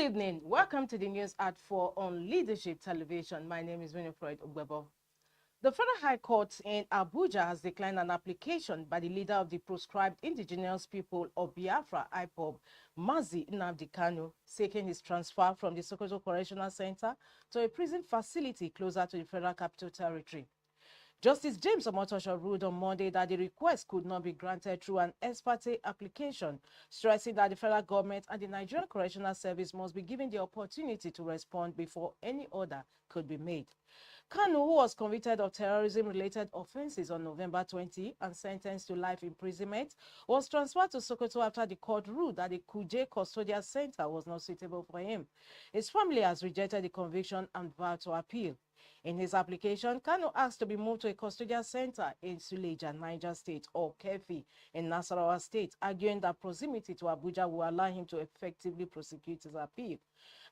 Good evening. Welcome to the news at 4 on Leadership Television. My name is Winifred Ogbebo. The Federal High Court in Abuja has declined an application by the leader of the proscribed indigenous people of Biafra, IPOB, Mazi Nnamdi Kanu, seeking his transfer from the Sokoto Correctional Center to a prison facility closer to the Federal Capital Territory. Justice James Omotosho ruled on Monday that the request could not be granted through an ex parte application, stressing that the federal government and the Nigerian Correctional Service must be given the opportunity to respond before any order could be made. Kanu, who was convicted of terrorism-related offenses on November 20 and sentenced to life imprisonment, was transferred to Sokoto after the court ruled that the Kuje Custodial Center was not suitable for him. His family has rejected the conviction and vowed to appeal. In his application, Kanu asked to be moved to a custodial center in Suleja, Niger State, or Kefi in Nasarawa State, arguing that proximity to Abuja will allow him to effectively prosecute his appeal.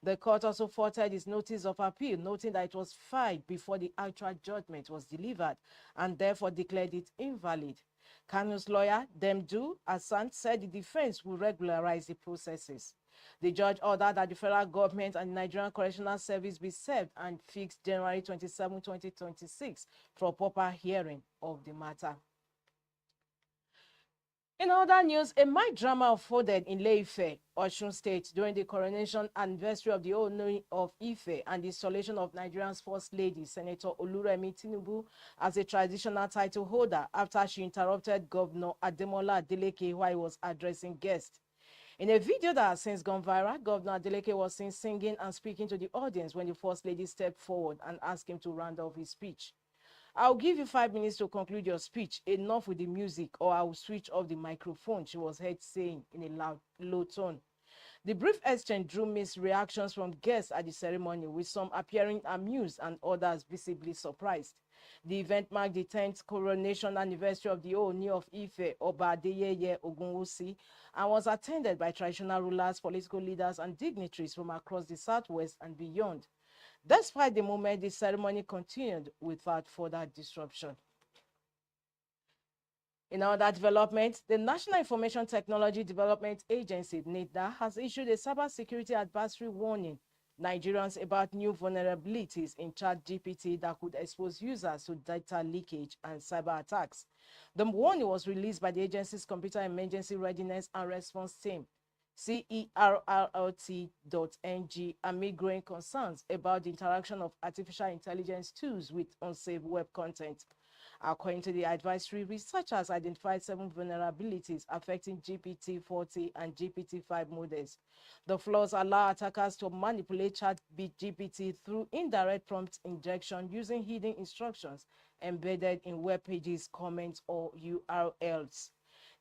The court also faulted his notice of appeal, noting that it was filed before the actual judgment was delivered and therefore declared it invalid. Kanu's lawyer, Demdu Asant, said the defense will regularize the processes. The judge ordered that the federal government and the Nigerian Correctional Service be served and fixed January 27, 2026 for proper hearing of the matter. In other news, a mild drama unfolded in Ile-Ife, Osun State, during the coronation anniversary of the Ooni of Ife and the installation of Nigeria's First Lady, Senator Oluremi Tinubu, as a traditional title holder after she interrupted Governor Ademola Adeleke while he was addressing guests. In a video that has since gone viral, Governor Adeleke was seen singing and speaking to the audience when the First Lady stepped forward and asked him to round off his speech. "I'll give you 5 minutes to conclude your speech. Enough with the music, or I will switch off the microphone," she was heard saying in a low tone. The brief exchange drew mixed reactions from guests at the ceremony, with some appearing amused and others visibly surprised. The event marked the 10th coronation anniversary of the Ooni of Ife, Oba Adeyeye Ogunwusi, and was attended by traditional rulers, political leaders, and dignitaries from across the southwest and beyond. Despite the moment, the ceremony continued without further disruption. In other developments, the National Information Technology Development Agency, NITDA, has issued a cybersecurity advisory warning Nigerians about new vulnerabilities in ChatGPT that could expose users to data leakage and cyber attacks. The warning was released by the agency's Computer Emergency Readiness and Response Team, CERRT.ng, amid growing concerns about the interaction of artificial intelligence tools with unsafe web content. According to the advisory, researchers identified 7 vulnerabilities affecting GPT-40 and GPT-5 models. The flaws allow attackers to manipulate ChatGPT through indirect prompt injection using hidden instructions embedded in web pages, comments, or URLs.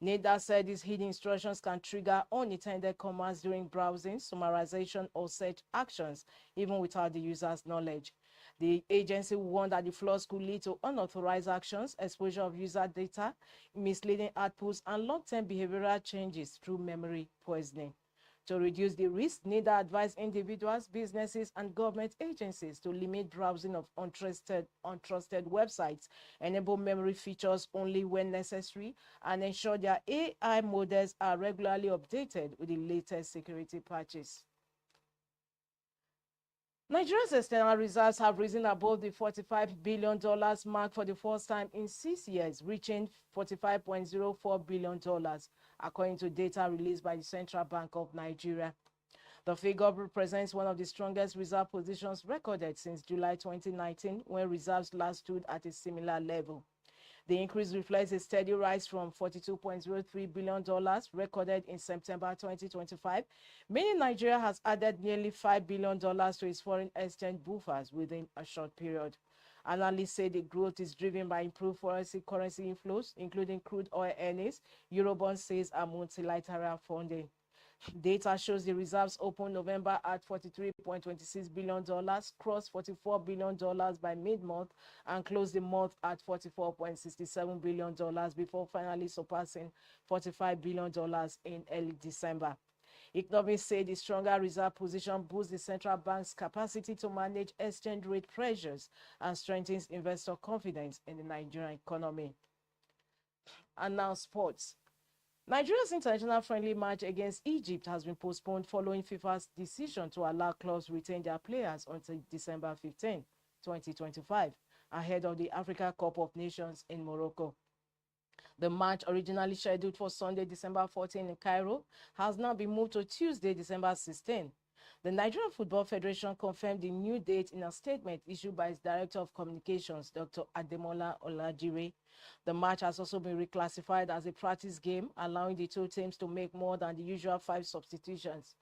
NITDA said these hidden instructions can trigger unintended commands during browsing, summarization, or search actions, even without the user's knowledge. The agency warned that the flaws could lead to unauthorized actions, exposure of user data, misleading outputs, and long-term behavioral changes through memory poisoning. To reduce the risk, NITDA advised individuals, businesses, and government agencies to limit browsing of untrusted websites, enable memory features only when necessary, and ensure their AI models are regularly updated with the latest security patches. Nigeria's external reserves have risen above the $45 billion mark for the first time in 6 years, reaching $45.04 billion, according to data released by the Central Bank of Nigeria. The figure represents one of the strongest reserve positions recorded since July 2019, when reserves last stood at a similar level. The increase reflects a steady rise from $42.03 billion recorded in September 2025, meaning Nigeria has added nearly $5 billion to its foreign exchange buffers within a short period. Analysts say the growth is driven by improved foreign currency inflows, including crude oil earnings, Eurobond sales, and multilateral funding. Data shows the reserves opened November at $43.26 billion, crossed $44 billion by mid-month, and closed the month at $44.67 billion before finally surpassing $45 billion in early December. Economists say the stronger reserve position boosts the central bank's capacity to manage exchange rate pressures and strengthens investor confidence in the Nigerian economy. And now sports. Nigeria's international friendly match against Egypt has been postponed following FIFA's decision to allow clubs retain their players until December 15, 2025, ahead of the Africa Cup of Nations in Morocco. The match, originally scheduled for Sunday, December 14 in Cairo, has now been moved to Tuesday, December 16. The Nigerian Football Federation confirmed the new date in a statement issued by its Director of Communications, Dr. Ademola Olajire. The match has also been reclassified as a practice game, allowing the two teams to make more than the usual 5 substitutions.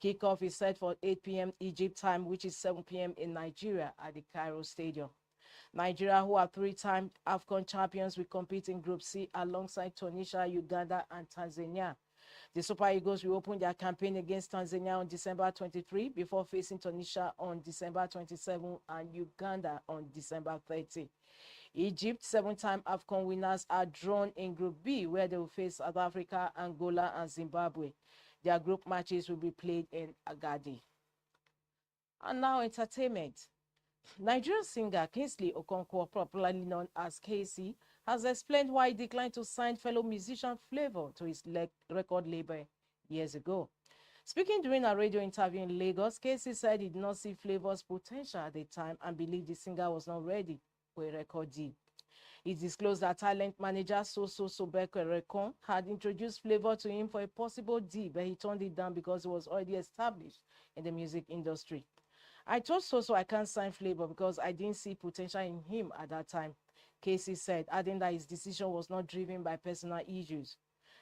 Kickoff is set for 8 p.m. Egypt time, which is 7 p.m. in Nigeria at the Cairo Stadium. Nigeria, who are 3-time AFCON champions, will compete in Group C alongside Tunisia, Uganda, and Tanzania. The Super Eagles will open their campaign against Tanzania on December 23 before facing Tunisia on December 27 and Uganda on December 30. Egypt, 7-time AFCON winners, are drawn in Group B, where they will face South Africa, Angola, and Zimbabwe. Their group matches will be played in Agadi. And now entertainment. Nigerian singer Kingsley Okonkwo, popularly known as KC, has explained why he declined to sign fellow musician Flavour to his record label years ago. Speaking during a radio interview in Lagos, KC said he did not see Flavour's potential at the time and believed the singer was not ready for a record deal. He disclosed that talent manager Soso Sobeko Rekon had introduced Flavour to him for a possible deal, but he turned it down because he was already established in the music industry. I told Soso I can't sign Flavour because I didn't see potential in him at that time, Casey said, adding that his decision was not driven by personal issues.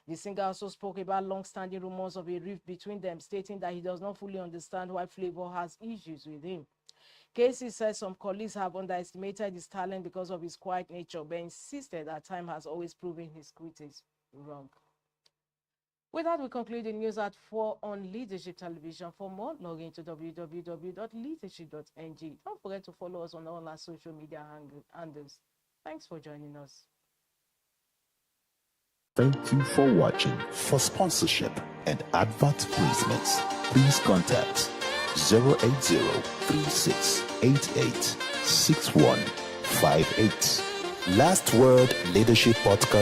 The singer also spoke about long-standing rumors of a rift between them, stating that he does not fully understand why Flavour has issues with him. Casey said some colleagues have underestimated his talent because of his quiet nature, but insisted that time has always proven his critics wrong. With that, we conclude the news at 4 on Leadership Television. For more, log into www.leadership.ng. Don't forget to follow us on all our social media handles. Thanks for joining us. Thank you for watching. For sponsorship and advert placements, please contact 080-3688-6158. Last Word Leadership Podcast.